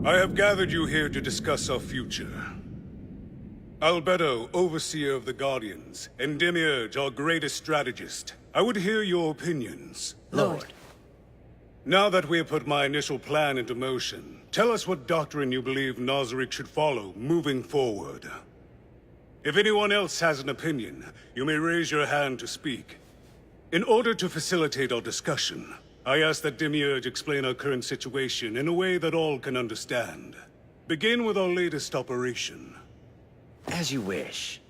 I have gathered you here to discuss our future. Albedo, Overseer of the Guardians, and Demiurge, our greatest strategist. I would hear your opinions. Lord. Now that we have put my initial plan into motion, tell us what doctrine you believe Nazarick should follow moving forward. If anyone else has an opinion, you may raise your hand to speak. In order to facilitate our discussion, I ask that Demiurge explain our current situation in a way that all can understand. Begin with our latest operation. As you wish.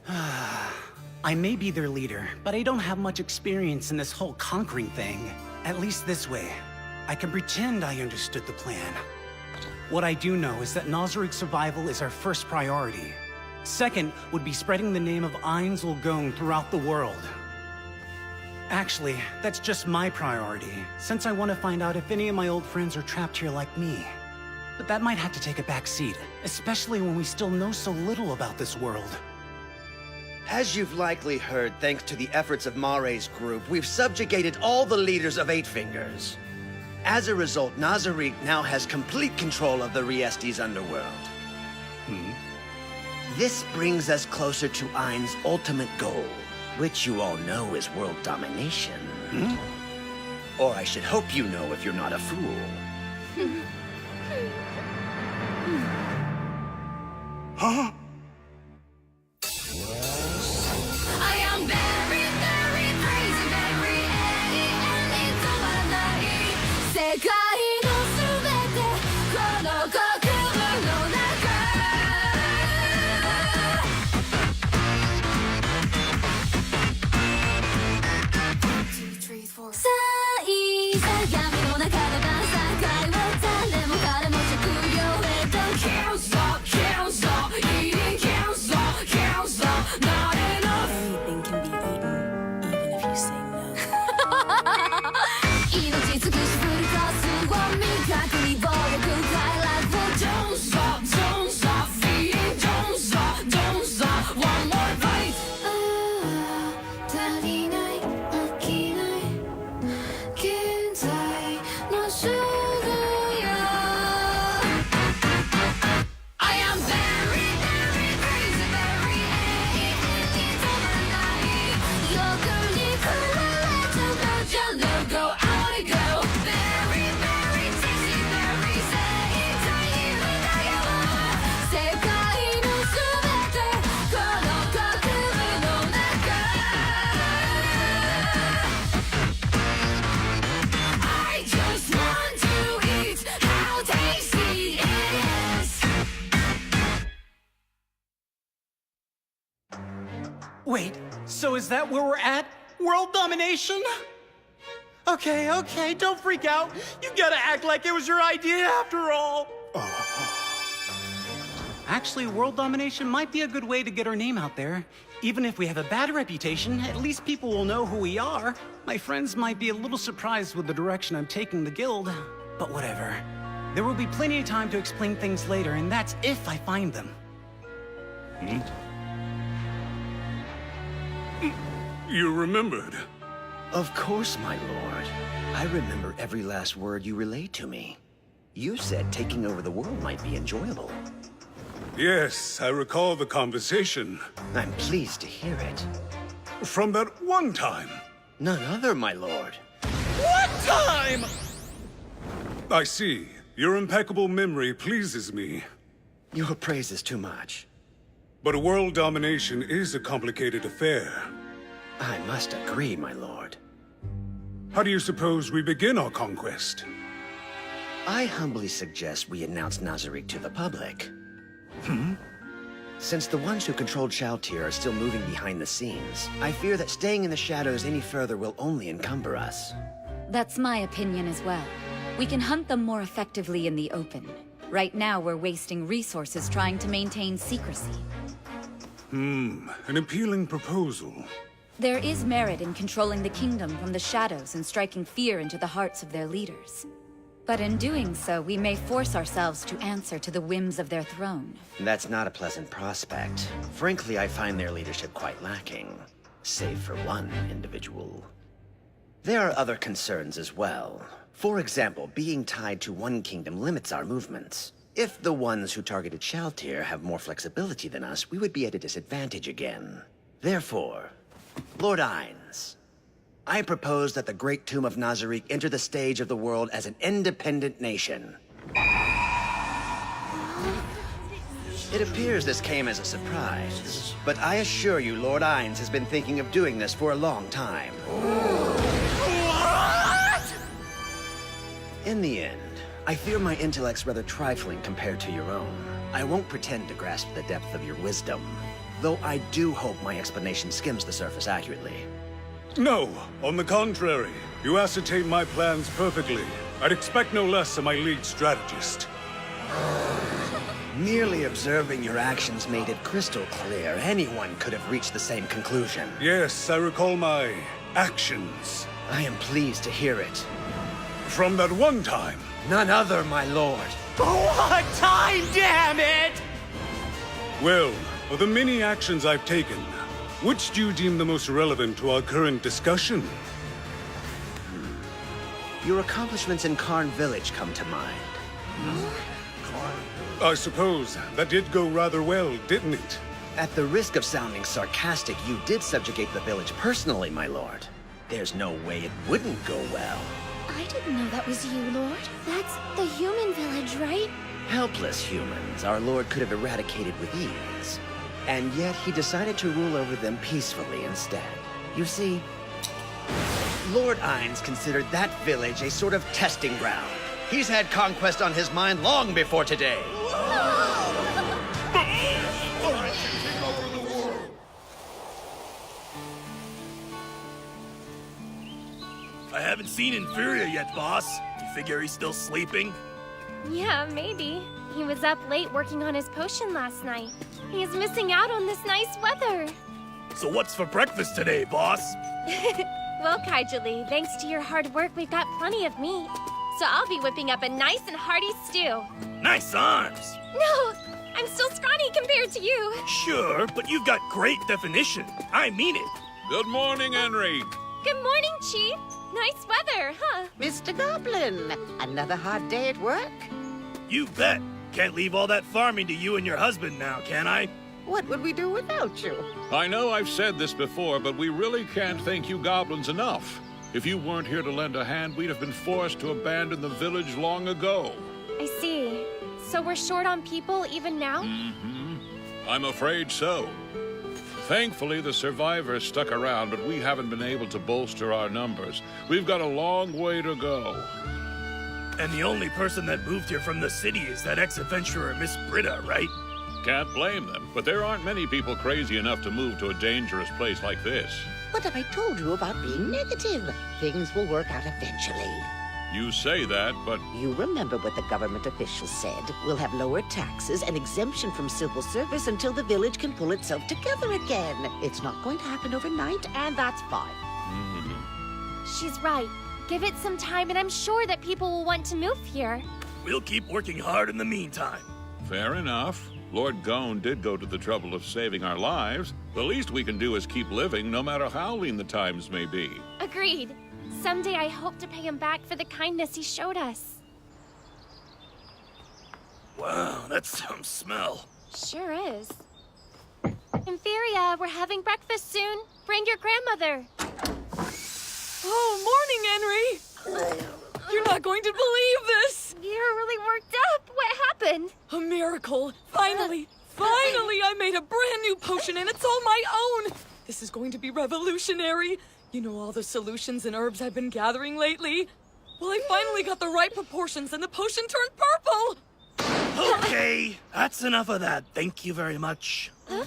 I may be their leader, but I don't have much experience in this whole conquering thing. At least this way, I can pretend I understood the plan. What I do know is that Nazarick's survival is our first priority. Second would be spreading the name of Ainz Ul Gown throughout the world. Actually, that's just my priority, since I want to find out if any of my old friends are trapped here like me. But that might have to take a back seat, especially when we still know so little about this world. As you've likely heard, thanks to the efforts of Mare's group, we've subjugated all the leaders of Eight Fingers. As a result, Nazarick now has complete control of the Riestes underworld. This brings us closer to Ainz's ultimate goal, which you all know is world domination. Or I should hope you know if you're not a fool. Huh? I am very, very crazy, very alien, 止まらない世界のすべてこの国分の中 さあいざ闇の中で晩餐会は誰も彼も着用へと Can't stop, can't stop, eating can't stop, can't stop, not enough. Anything can be eaten, even if you say no. 命尽くしフルコースを味覚に暴力快楽を Don't stop, don't stop, feeding, don't stop, don't stop, one more bite. 足りない飽きない現在の主婦よ I am very, very crazy, very alien 止まらない欲に食われちゃうじゃ No go, I wanna go Very, very tasty, very 生体いるだよ世界のすべてこの国分の中 I just want to eat how tasty it is. Wait, so is that where we're at? World domination? Okay, don't freak out. You gotta act like it was your idea after all. Actually, world domination might be a good way to get our name out there. Even if we have a bad reputation, at least people will know who we are. My friends might be a little surprised with the direction I'm taking the guild, but whatever. There will be plenty of time to explain things later, and that's if I find them. You remembered. Of course, my lord. I remember every last word you relayed to me. You said taking over the world might be enjoyable. Yes, I recall the conversation. I'm pleased to hear it. From that one time. None other, my lord. What time? I see. Your impeccable memory pleases me. Your praise is too much. But world domination is a complicated affair. I must agree, my lord. How do you suppose we begin our conquest? I humbly suggest we announce Nazarick to the public. Since the ones who controlled Shaltir are still moving behind the scenes, I fear that staying in the shadows any further will only encumber us. That's my opinion as well. We can hunt them more effectively in the open. Right now, we're wasting resources trying to maintain secrecy. An appealing proposal. There is merit in controlling the kingdom from the shadows and striking fear into the hearts of their leaders. But in doing so, we may force ourselves to answer to the whims of their throne. That's not a pleasant prospect. Frankly, I find their leadership quite lacking. Save for one individual. There are other concerns as well. For example, being tied to one kingdom limits our movements. If the ones who targeted Shaltir have more flexibility than us, we would be at a disadvantage again. Therefore, Lord Ainz, I propose that the Great Tomb of Nazarick enter the stage of the world as an independent nation. It appears this came as a surprise, but I assure you Lord Ainz has been thinking of doing this for a long time. In the end, I fear my intellect's rather trifling compared to your own. I won't pretend to grasp the depth of your wisdom, though I do hope my explanation skims the surface accurately. No, on the contrary. You ascertain my plans perfectly. I'd expect no less of my lead strategist. Merely observing your actions made it crystal clear anyone could have reached the same conclusion. Yes, I recall my actions. I am pleased to hear it. From that one time. None other, my lord. What time, damn it! Well, of the many actions I've taken, which do you deem the most relevant to our current discussion? Your accomplishments in Karn Village come to mind. I suppose that did go rather well, didn't it? At the risk of sounding sarcastic, you did subjugate the village personally, my lord. There's no way it wouldn't go well. I didn't know that was you, Lord. That's the human village, right? Helpless humans, our lord could have eradicated with ease. And yet he decided to rule over them peacefully instead. You see, Lord Ainz considered that village a sort of testing ground. He's had conquest on his mind long before today. I haven't seen Inferior yet, boss. You figure he's still sleeping? Yeah, maybe. He was up late working on his potion last night. He is missing out on this nice weather. So what's for breakfast today, boss? Well, Kaijali, thanks to your hard work, we've got plenty of meat. So I'll be whipping up a nice and hearty stew. Nice arms. No, I'm still scrawny compared to you. Sure, but you've got great definition. I mean it. Good morning, Henry. Good morning, Chief. Nice weather, huh? Mr. Goblin, another hard day at work? You bet. Can't leave all that farming to you and your husband now, can I? What would we do without you? I know I've said this before, but we really can't thank you goblins enough. If you weren't here to lend a hand, we'd have been forced to abandon the village long ago. I see. So we're short on people even now? I'm afraid so. Thankfully, the survivors stuck around, but we haven't been able to bolster our numbers. We've got a long way to go. And the only person that moved here from the city is that ex-adventurer Miss Britta, right? Can't blame them, but there aren't many people crazy enough to move to a dangerous place like this. What have I told you about being negative? Things will work out eventually. You say that, but You remember what the government officials said. We'll have lower taxes and exemption from civil service until the village can pull itself together again. It's not going to happen overnight, and that's fine. She's right. Give it some time and I'm sure that people will want to move here. We'll keep working hard in the meantime. fair enough. Lord Gone did go to the trouble of saving our lives. The least we can do is keep living, no matter how lean the times may be. Agreed. Someday I hope to pay him back for the kindness he showed us. Wow, that's some smell. Sure is. Inferia, we're having breakfast soon. Bring your grandmother. Oh, morning, Henry! You're not going to believe this! You're really worked up. What happened? A miracle! Finally! Finally, I made a brand new potion and it's all my own! This is going to be revolutionary. You know all the solutions and herbs I've been gathering lately? Well, I finally got the right proportions and the potion turned purple! Okay, that's enough of that. Thank you very much. Huh?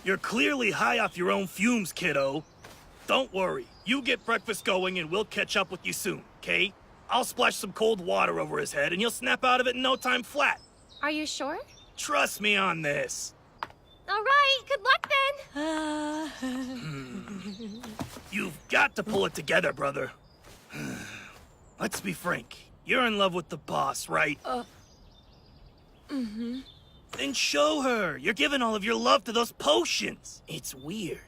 You're clearly high off your own fumes, kiddo. Don't worry. You get breakfast going and we'll catch up with you soon, okay? I'll splash some cold water over his head and you'll snap out of it in no time flat. Are you sure? Trust me on this. All right, good luck then. You've got to pull it together, brother. Let's be frank. You're in love with the boss, right? Then show her. You're giving all of your love to those potions. It's weird.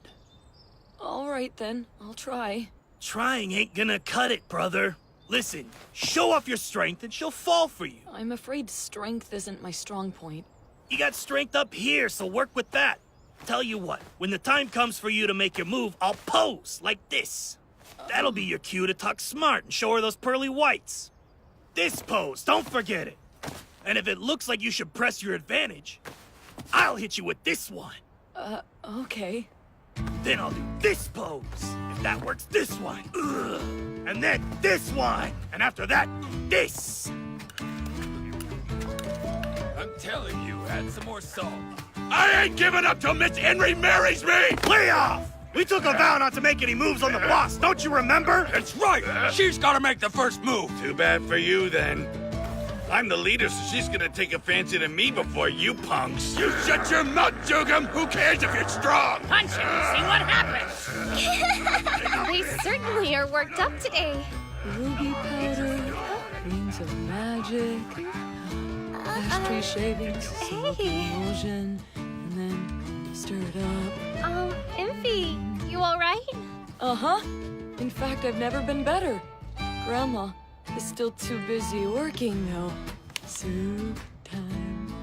All right then, I'll try. Trying ain't gonna cut it, brother. Listen, show off your strength and she'll fall for you. I'm afraid strength isn't my strong point. You got strength up here, so work with that. Tell you what, when the time comes for you to make your move, I'll pose like this. That'll be your cue to talk smart and show her those pearly whites. This pose, don't forget it. And if it looks like you should press your advantage, I'll hit you with this one. Okay. Then I'll do this pose. If that works, this one. Ugh. And then this one. And after that, this. I'm telling you, add some more salt. I ain't giving up till Miss Henry marries me! Lay off! We took a vow not to make any moves on the boss, don't you remember? That's right! She's gotta make the first move! Too bad for you, then. I'm the leader, so she's gonna take a fancy to me before you punks. You shut your mouth, Jugum! Who cares if you're strong? Punch him and see what happens! They certainly are worked up today. Ruby powder, rings of magic, ash tree shavings, silk emulsion, and then stir it up. Impy, you alright? Uh-huh. In fact, I've never been better. Grandma is still too busy working, though. Soup time.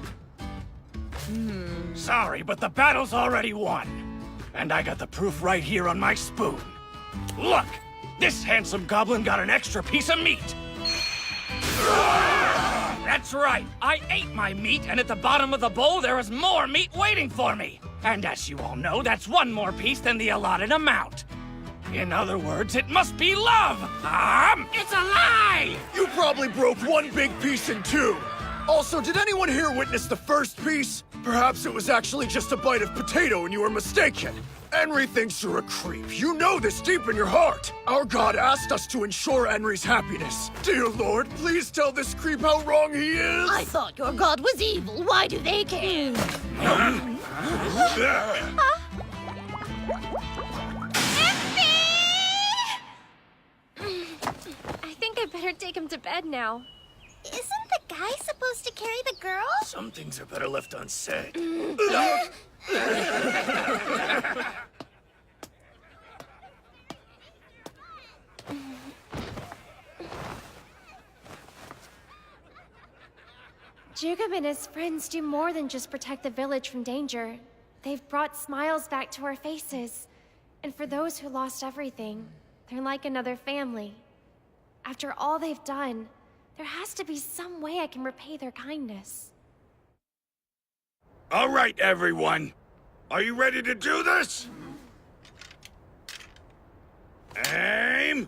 Sorry, but the battle's already won. And I got the proof right here on my spoon. Look! This handsome goblin got an extra piece of meat! That's right! I ate my meat, and at the bottom of the bowl there was more meat waiting for me! And as you all know, that's one more piece than the allotted amount. In other words, it must be love! It's a lie! You probably broke one big piece in two. Also, did anyone here witness the first piece? Perhaps it was actually just a bite of potato and you were mistaken. Henry thinks you're a creep. You know this deep in your heart. Our god asked us to ensure Henry's happiness. Dear Lord, please tell this creep how wrong he is. I thought your god was evil. Why do they care? I think I better take him to bed now. Isn't the guy supposed to carry the girl? Some things are better left unsaid. Jugum and his friends do more than just protect the village from danger. They've brought smiles back to our faces. And for those who lost everything, they're like another family. After all they've done, there has to be some way I can repay their kindness. All right, everyone. Are you ready to do this? Aim!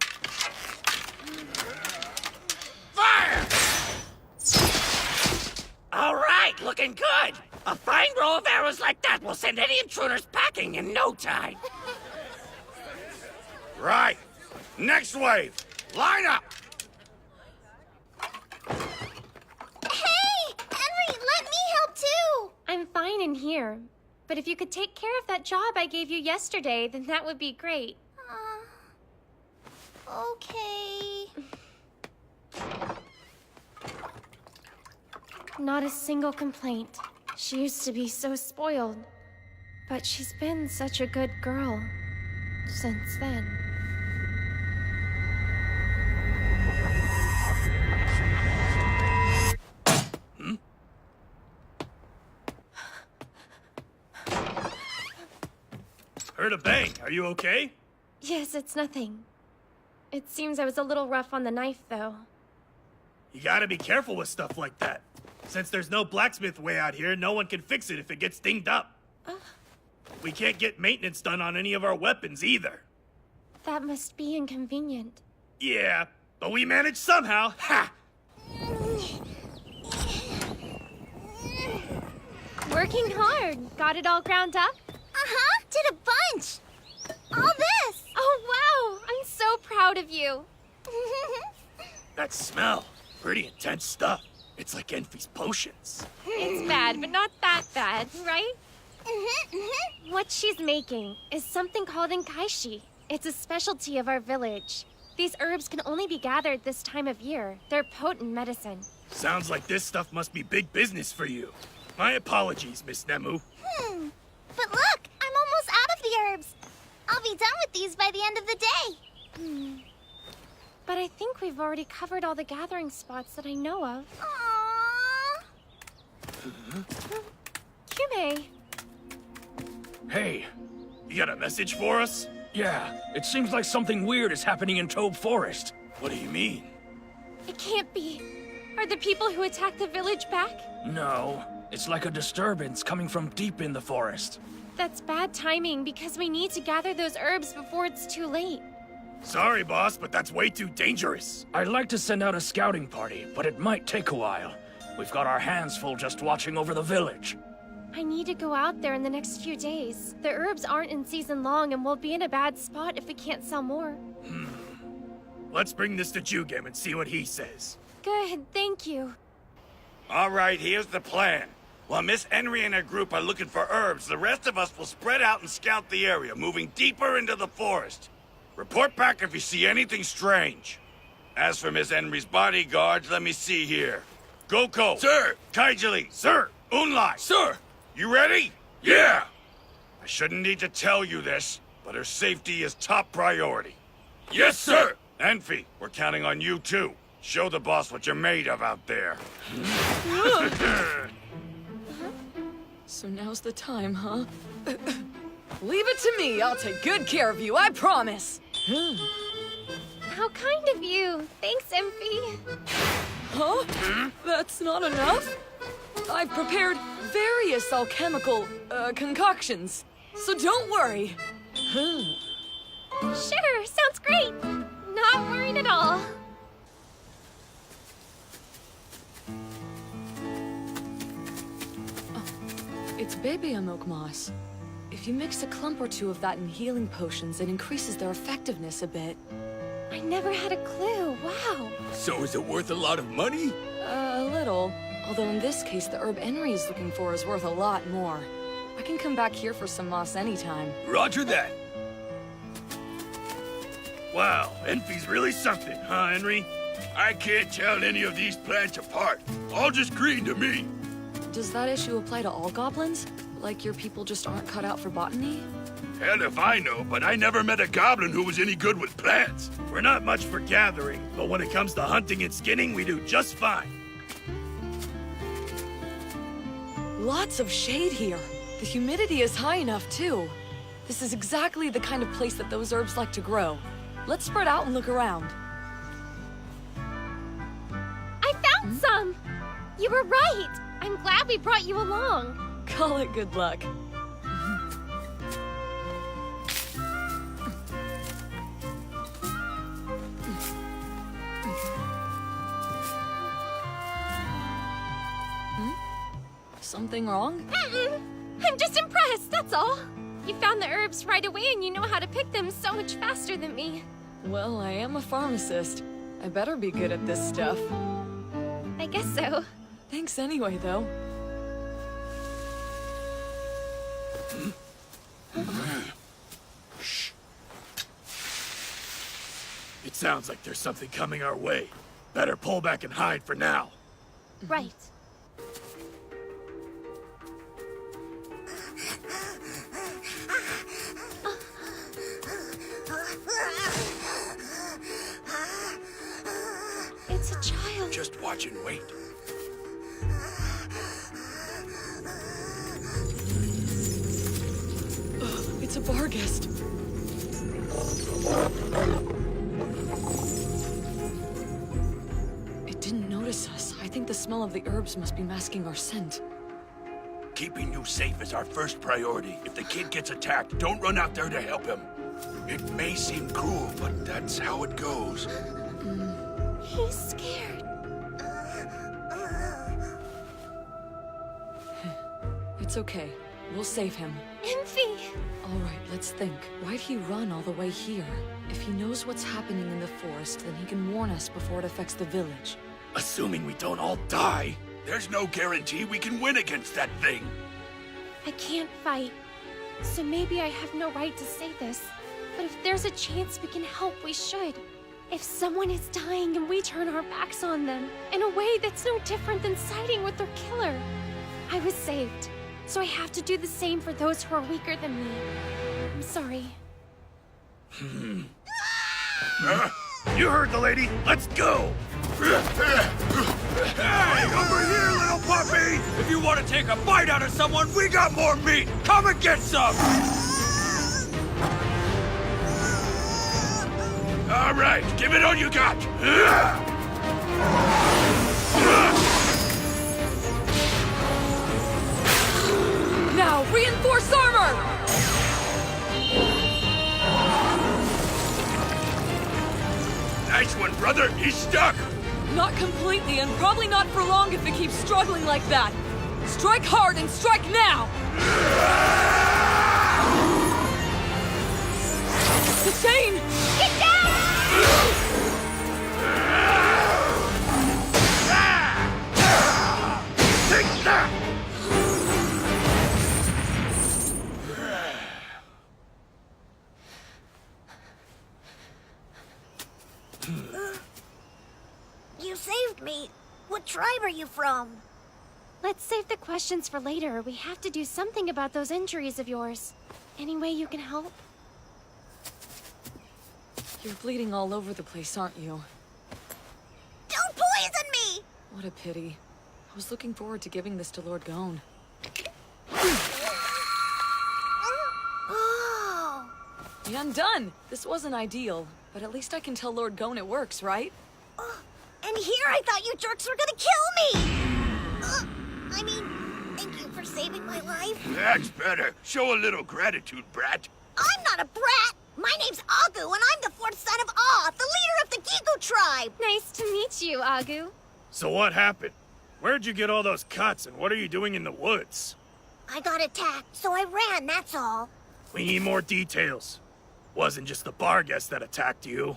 Fire! All right, looking good! A fine row of arrows like that will send any intruders packing in no time. Right. Next wave. Line up! Hey! Henry, let me help too! I'm fine in here. But if you could take care of that job I gave you yesterday, then that would be great. Okay. Not a single complaint. She used to be so spoiled. But she's been such a good girl since then. Heard a bang. Are you okay? Yes, it's nothing. It seems I was a little rough on the knife, though. You gotta be careful with stuff like that. Since there's no blacksmith way out here, no one can fix it if it gets dinged up. We can't get maintenance done on any of our weapons either. That must be inconvenient. Yeah, but we managed somehow. Ha! Working hard. Got it all ground up? Uh-huh, did a bunch. All this. Oh, wow! I'm so proud of you. That smell. Pretty intense stuff. It's like Enfi's potions. It's bad, but not that bad, right? What she's making is something called Enkaishi. It's a specialty of our village. These herbs can only be gathered this time of year. They're potent medicine. Sounds like this stuff must be big business for you. My apologies, Miss Nemu. But look, I'm almost out of the herbs. I'll be done with these by the end of the day. But I think we've already covered all the gathering spots that I know of. Yume! Hey, You got a message for us? yeah, it seems like something weird is happening in Tobe Forest. What do you mean? It can't be. Are the people who attacked the village back? No, it's like a disturbance coming from deep in the forest. That's bad timing because we need to gather those herbs before it's too late. Sorry, boss, but that's way too dangerous. I'd like to send out a scouting party, but it might take a while. We've got our hands full just watching over the village. I need to go out there in the next few days. The herbs aren't in season long and we'll be in a bad spot if we can't sell more. Let's bring this to Jugem and see what he says. Good, thank you. All right, here's the plan. While Miss Henry and her group are looking for herbs, the rest of us will spread out and scout the area, moving deeper into the forest. Report back if you see anything strange. As for Miss Henry's bodyguards, let me see here. Goko. Sir! Kaijili. Sir! Unlai. Sir! You ready? Yeah! I shouldn't need to tell you this, but her safety is top priority. Yes, sir! Enfi, we're counting on you too. Show the boss what you're made of out there. So now's the time, huh? Leave it to me. I'll take good care of you, I promise. How kind of you. Thanks, Emphy. Huh? That's not enough? I've prepared various alchemical, concoctions. So don't worry. Sure, sounds great. Not worried at all. It's babia milk moss. If you mix a clump or two of that in healing potions, it increases their effectiveness a bit. I never had a clue. Wow. So is it worth a lot of money? A little. Although in this case, the herb Henry is looking for is worth a lot more. I can come back here for some moss anytime. Roger that. Wow, Enfi's really something, huh, Henry? I can't tell any of these plants apart. All just green to me. Does that issue apply to all goblins? Like your people just aren't cut out for botany? Hell if I know, but I never met a goblin who was any good with plants. We're not much for gathering, but when it comes to hunting and skinning, we do just fine. Lots of shade here. The humidity is high enough, too. This is exactly the kind of place that those herbs like to grow. Let's spread out and look around. I found some! You were right! I'm glad we brought you along. Call it good luck. Something wrong? I'm just impressed, that's all. You found the herbs right away and you know how to pick them so much faster than me. Well, I am a pharmacist. I better be good at this stuff. I guess so. Thanks anyway, though. Shh. It sounds like there's something coming our way. Better pull back and hide for now. Right. It's a child. Just watch and wait. It's a bar guest. It didn't notice us. I think the smell of the herbs must be masking our scent. Keeping you safe is our first priority. If the kid gets attacked, don't run out there to help him. It may seem cruel, but that's how it goes. He's scared. It's okay. We'll save him. Envy! All right, let's think. Why'd he run all the way here? If he knows what's happening in the forest, then he can warn us before it affects the village. Assuming we don't all die. There's no guarantee we can win against that thing. I can't fight, so maybe I have no right to say this, but if there's a chance we can help, we should. If someone is dying and we turn our backs on them, in a way that's no different than siding with their killer. I was saved, so I have to do the same for those who are weaker than me. I'm sorry. You heard the lady. Let's go. Hey, over here, little puppy! If you want to take a bite out of someone, we got more meat! Come and get some! All right, give it all you got. Now, reinforce armor! Nice one, brother. He's stuck. Not completely, and probably not for long if it keeps struggling like that. Strike hard and strike now! The chain! Get down! Take that! You saved me. What tribe are you from? Let's save the questions for later. We have to do something about those injuries of yours. Any way you can help? You're bleeding all over the place, aren't you? Don't poison me! What a pity. I was looking forward to giving this to Lord Gone. Oh! And done! This wasn't ideal, but at least I can tell Lord Gone it works, right? And here I thought you jerks were gonna kill me! I mean, thank you for saving my life. That's better. Show a little gratitude, brat. I'm not a brat! My name's Agu, and I'm the fourth son of Ah, the leader of the Gigu tribe! Nice to meet you, Agu. So what happened? Where'd you get all those cuts, and what are you doing in the woods? I got attacked, so I ran, that's all. We need more details. Wasn't just the bar guest that attacked you.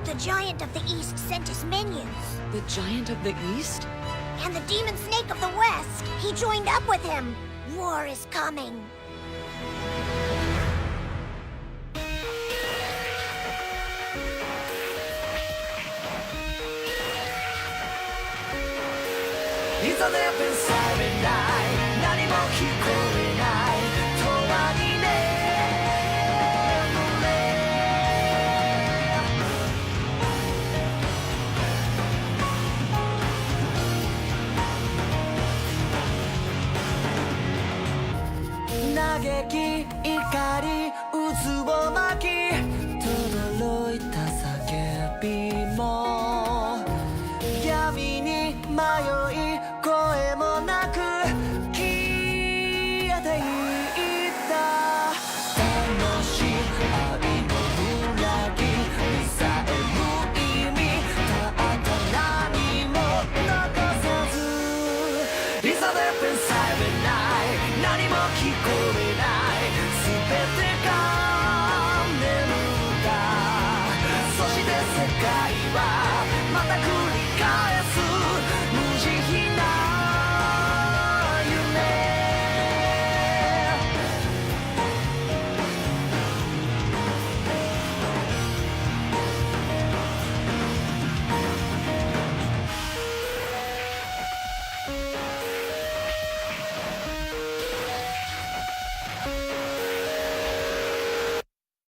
The Giant of the East sent his minions. The Giant of the East? And the Demon Snake of the West. He joined up with him. War is coming.